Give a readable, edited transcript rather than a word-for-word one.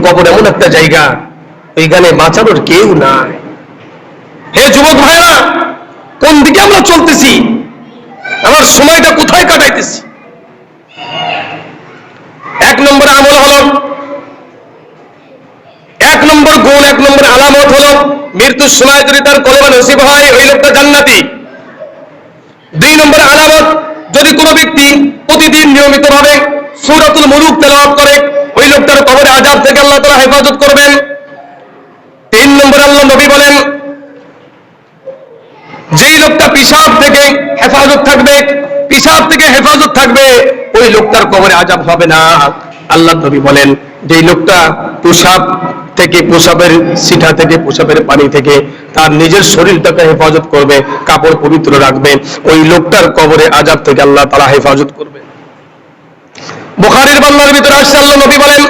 কবর এমন একটা জায়গা, ওইখানে বাঁচানোর কেউ নাই। হে যুবক ভাইরা, কোন দিকে আমরা চলতেছি? আমার সময়টা কোথায় কাটাইতেছি? এক নম্বর আমল হলো, এক নম্বর গুণ, এক নম্বর আলামত হলো মৃত্যুর সময় যদি তার কলেমা নসিব হয় ওই লোকটা জান্নাতি। দুই নম্বর আলামত, যদি কোনো ব্যক্তি প্রতিদিন নিয়মিতভাবে সূরাতুল মুলুক তেলাওয়াত করে ওই লোকটার কবরে আযাব থেকে আল্লাহ তাআলা হেফাজত করবেন। তিন নম্বর আল্লাহ নবী বলেন, যেই লোকটা পিশাব থেকে হেফাজত থাকবে, পিশাব থেকে হেফাজত থাকবে, ওই লোকটার কবরে আযাব হবে না। আল্লাহ নবী বলেন, যেই লোকটা পেশাব থেকে, পেশাবের সিটা থেকে, পেশাবের পানি থেকে তার নিজের শরীরটাকে হেফাজত করবে, কাপড় পবিত্র রাখবে, ওই লোকটার কবরে আযাব থেকে আল্লাহ তাআলা হেফাজত করবে। বুখারীর বর্ণনার ভিতরে আসছে, আল্লাহ নবী বলেন,